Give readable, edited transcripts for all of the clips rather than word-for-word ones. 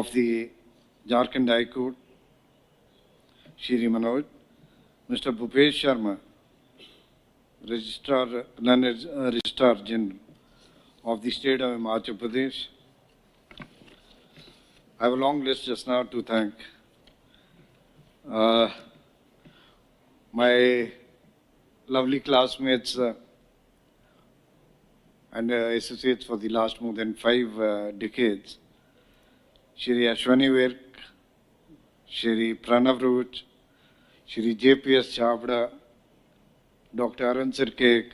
of the Jharkhand High Court, Shri Manoj, Mr. Bhupesh Sharma, Registrar General of the State of Himachal Pradesh. I have a long list just now to thank. My lovely classmates and associates for the last more than 5 decades, Shri Ashwani Virk, Shri Pranav Roach, Shri JPS Chavda, Dr. Arun Sirkek,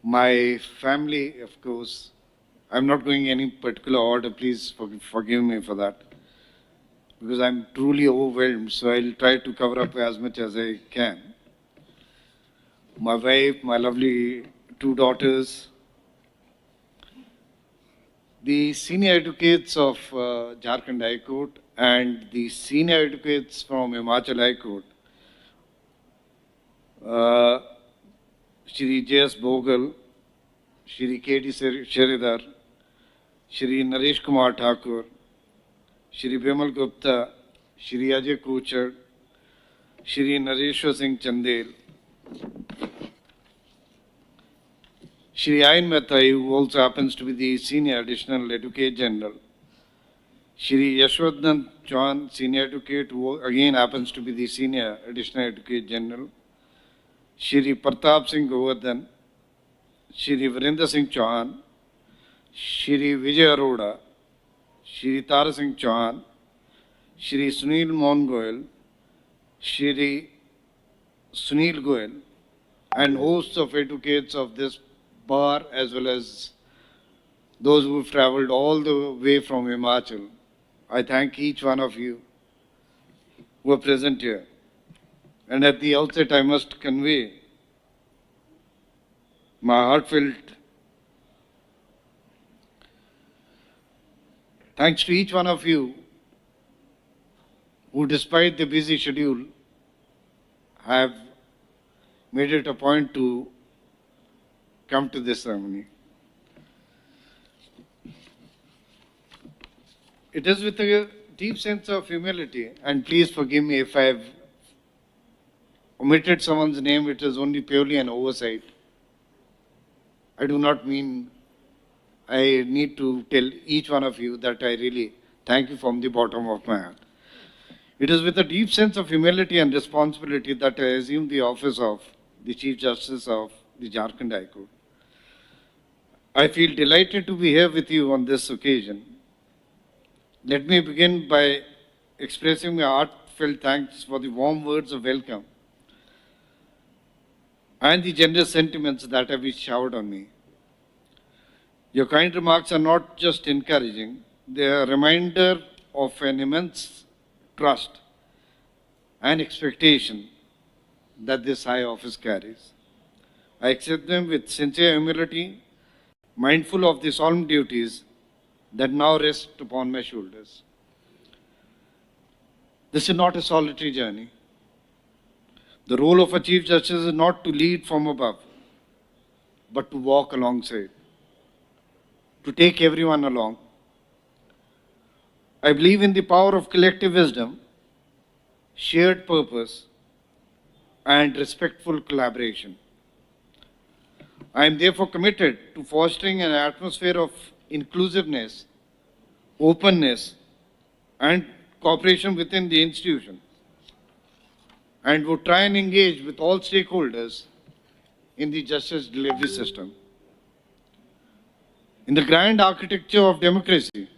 my family, of course. I'm not going any particular order, please forgive me for that, because I'm truly overwhelmed, so I'll try to cover up as much as I can. My wife, my lovely 2 daughters, the senior advocates of Jharkhand High Court and the senior advocates from Himachal High Court, Shri J.S. Bogal, Shri K.D. Sheridar, Shri Naresh Kumar Thakur, Shri Bimal Gupta, Shri Ajay Kuchar, Shri Nareshwar Singh Chandel, Shri Ayn Mehta, who also happens to be the Senior Additional Advocate General, Shri Yashwadhan Chauhan, Senior Advocate, who again happens to be the Senior Additional Advocate General, Shri Pratap Singh Govardhan, Shri Virendra Singh Chauhan, Shri Vijay Arora, Shri Tara Singh Chauhan, Shri Sunil Mohan Goyal, Shri Sunil Goyal, and hosts of advocates of this bar, as well as those who have travelled all the way from Himachal. I thank each one of you who are present here. And at the outset, I must convey my heartfelt thanks to each one of you who, despite the busy schedule, have made it a point to come to this ceremony. It is with a deep sense of humility, and please forgive me if I have omitted someone's name. It is only purely an oversight. I do not mean I need to tell each one of you that I really thank you from the bottom of my heart. It is with a deep sense of humility and responsibility that I assume the office of the Chief Justice of the Jharkhand High Court. I feel delighted to be here with you on this occasion. Let me begin by expressing my heartfelt thanks for the warm words of welcome and the generous sentiments that have been showered on me. Your kind remarks are not just encouraging, they are a reminder of an immense trust and expectation that this high office carries. I accept them with sincere humility, mindful of the solemn duties that now rest upon my shoulders. This is not a solitary journey. The role of a Chief Justice is not to lead from above, but to walk alongside, to take everyone along. I believe in the power of collective wisdom, shared purpose, and respectful collaboration. I am therefore committed to fostering an atmosphere of inclusiveness, openness, and cooperation within the institution, and would try and engage with all stakeholders in the justice delivery system. In the grand architecture of democracy,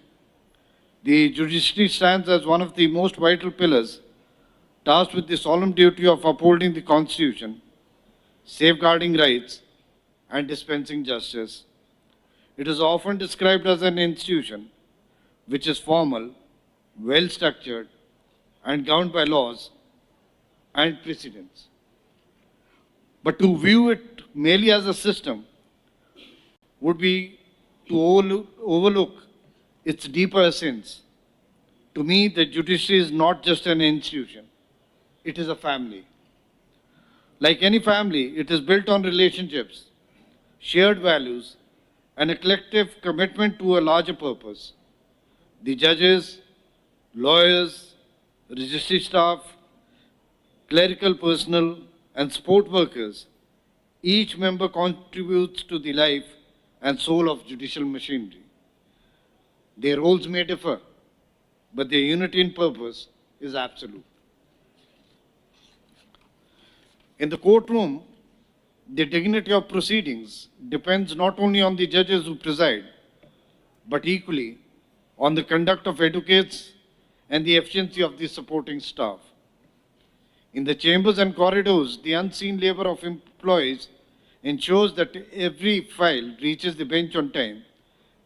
the judiciary stands as one of the most vital pillars, tasked with the solemn duty of upholding the Constitution, safeguarding rights, and dispensing justice. It is often described as an institution which is formal, well-structured, and governed by laws and precedents. But to view it merely as a system would be to overlook its deeper essence. To me, the judiciary is not just an institution, it is a family. Like any family, it is built on relationships, shared values, and a collective commitment to a larger purpose. The judges, lawyers, registry staff, clerical personnel, and support workers, each member contributes to the life and soul of judicial machinery. Their roles may differ, but their unity in purpose is absolute. In the courtroom, the dignity of proceedings depends not only on the judges who preside, but equally on the conduct of advocates and the efficiency of the supporting staff. In the chambers and corridors, the unseen labor of employees ensures that every file reaches the bench on time,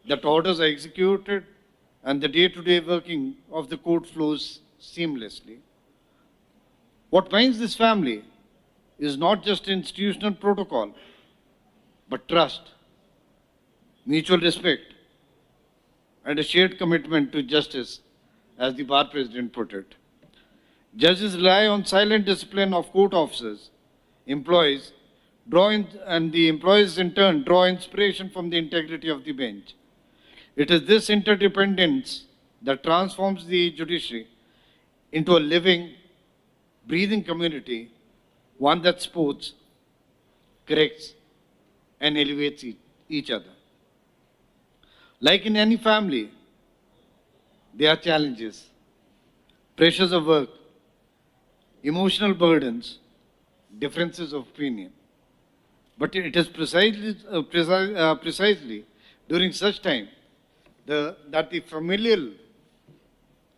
that orders are executed, and the day-to-day working of the court flows seamlessly. What binds this family is not just institutional protocol, but trust, mutual respect, and a shared commitment to justice, as the bar president put it. Judges rely on silent discipline of court officers, employees, and the employees in turn draw inspiration from the integrity of the bench. It is this interdependence that transforms the judiciary into a living, breathing community, one that supports, corrects, and elevates each other. Like in any family, there are challenges, pressures of work, emotional burdens, differences of opinion. But it is precisely during such time that the familial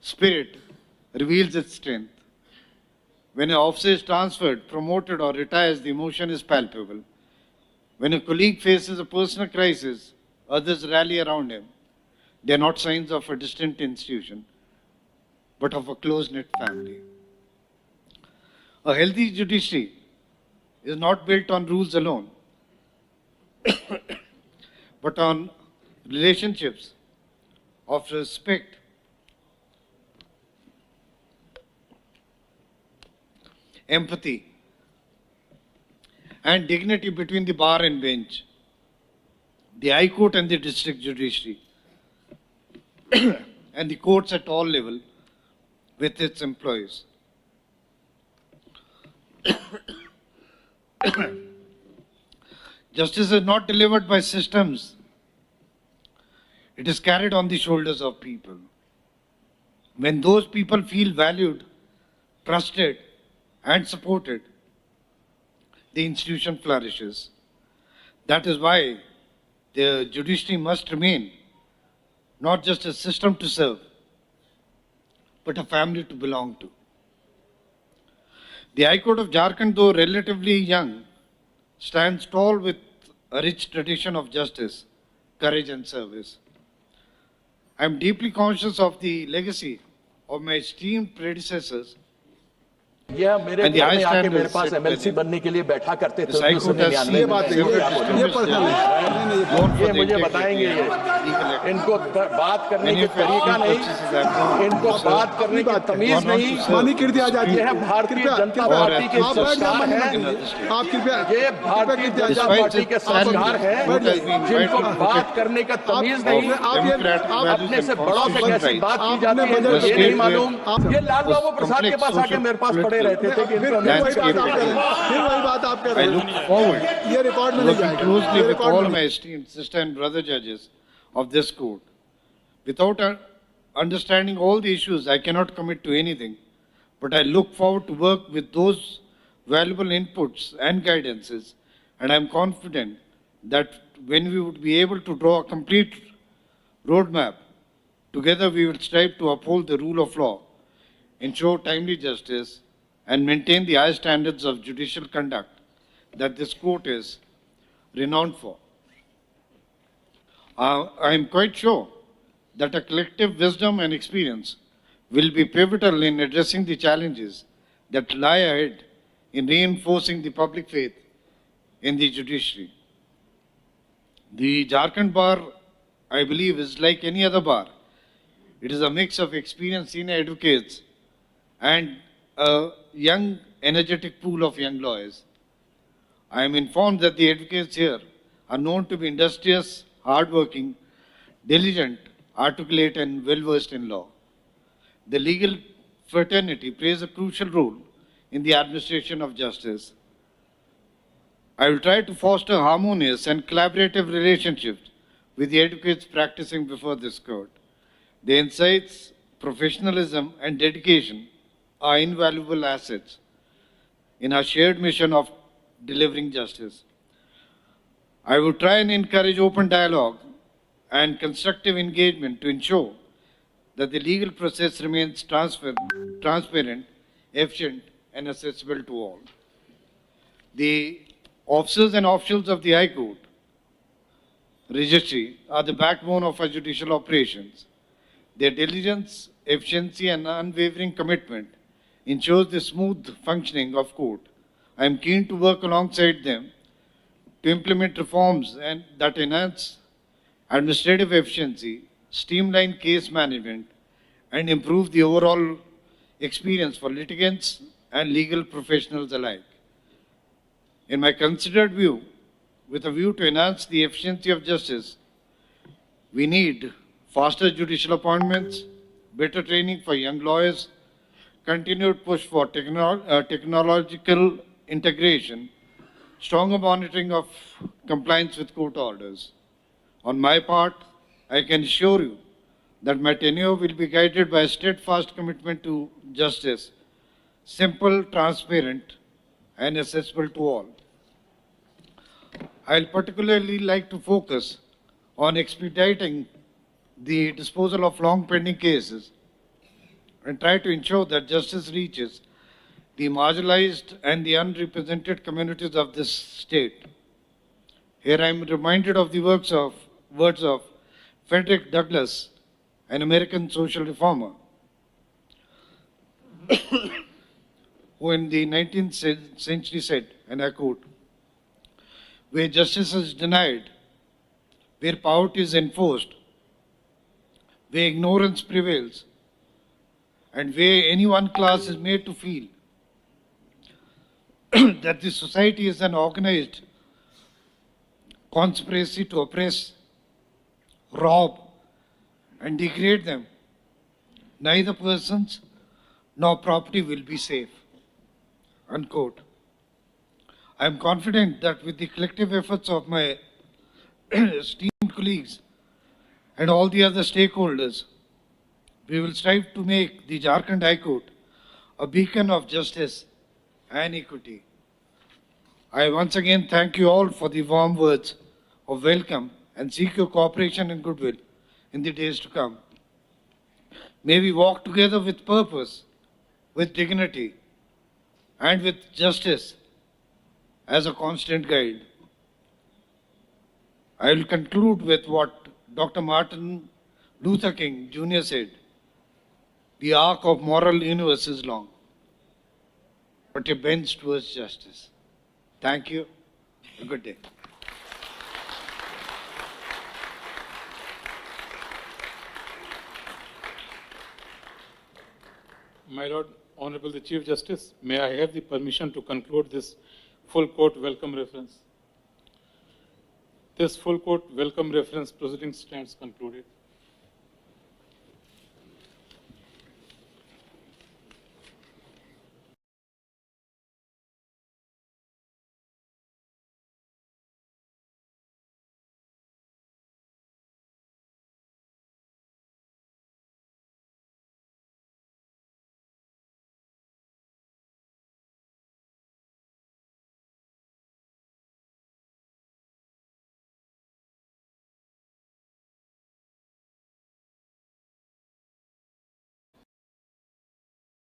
spirit reveals its strength. When an officer is transferred, promoted, or retires, the emotion is palpable. When a colleague faces a personal crisis, others rally around him. They are not signs of a distant institution, but of a close-knit family. A healthy judiciary is not built on rules alone, but on relationships of respect, empathy, and dignity between the bar and bench, the High Court and the district judiciary, and the courts at all levels with its employees. Justice is not delivered by systems. It is carried on the shoulders of people. When those people feel valued, trusted, and supported, the institution flourishes. That is why the judiciary must remain not just a system to serve, but a family to belong to. The High Court of Jharkhand, though relatively young, stands tall with a rich tradition of justice, courage, and service. I am deeply conscious of the legacy of my esteemed predecessors. यह मेरे घर में आके मेरे पास MLC बनने के लिए बैठा करते थे। ये बात ये मुझे बताएंगे। इनको बात करने की तरीका नहीं, इनको बात करने की तमीज नहीं। यह भारतीय जनता पार्टी के संस्कार है। आप कृपया ये भारतीय जनता पार्टी के संस्कार है जिनको बात करने का तमीज नहीं। आप अपने से बड़ों से कैसी बात की जाती है ये नहीं मालूम। ये लाल बाबू प्रसाद के पास आके मेरे पास रहते थे कि फिर वही बात आप कर रहे हैं। I look forward ये रिकॉर्ड में working closely with all my esteemed sister and brother judges of this court. Without understanding all the issues, I cannot commit to anything. But I look forward to work with those valuable inputs and guidances, and I am confident that when we would be able to draw a complete roadmap, together we will strive to uphold the rule of law, ensure timely justice, and maintain the high standards of judicial conduct that this court is renowned for. I am quite sure that a collective wisdom and experience will be pivotal in addressing the challenges that lie ahead in reinforcing the public faith in the judiciary. The Jharkhand bar, I believe, is like any other bar. It is a mix of experienced senior advocates and a young, energetic pool of young lawyers. I am informed that the advocates here are known to be industrious, hardworking, diligent, articulate and well-versed in law. The legal fraternity plays a crucial role in the administration of justice. I will try to foster harmonious and collaborative relationships with the advocates practicing before this court. Their insights, professionalism, and dedication are invaluable assets in our shared mission of delivering justice. I will try and encourage open dialogue and constructive engagement to ensure that the legal process remains transparent, efficient, and accessible to all. The officers and officials of the High Court Registry are the backbone of our judicial operations. Their diligence, efficiency, and unwavering commitment ensures the smooth functioning of court. I am keen to work alongside them to implement reforms that enhance administrative efficiency, streamline case management, and improve the overall experience for litigants and legal professionals alike. In my considered view, with a view to enhance the efficiency of justice, we need faster judicial appointments, better training for young lawyers, continued push for technological integration, stronger monitoring of compliance with court orders. On my part, I can assure you that my tenure will be guided by a steadfast commitment to justice, simple, transparent, and accessible to all. I'll particularly like to focus on expediting the disposal of long pending cases and try to ensure that justice reaches the marginalized and the unrepresented communities of this state. Here I am reminded of the words of Frederick Douglass, an American social reformer, who in the 19th century said, and I quote, "Where justice is denied, where poverty is enforced, where ignorance prevails, and where any one class is made to feel that the society is an organized conspiracy to oppress, rob, and degrade them, neither persons nor property will be safe." Unquote. I am confident that with the collective efforts of my esteemed colleagues and all the other stakeholders, we will strive to make the Jharkhand High Court a beacon of justice and equity. I once again thank you all for the warm words of welcome and seek your cooperation and goodwill in the days to come. May we walk together with purpose, with dignity, and with justice as a constant guide. I will conclude with what Dr. Martin Luther King Jr. said: "The arc of moral universe is long, but it bends towards justice." Thank you. A good day. My Lord, Honorable the Chief Justice, may I have the permission to conclude this full court welcome reference? This full court welcome reference proceeding stands concluded.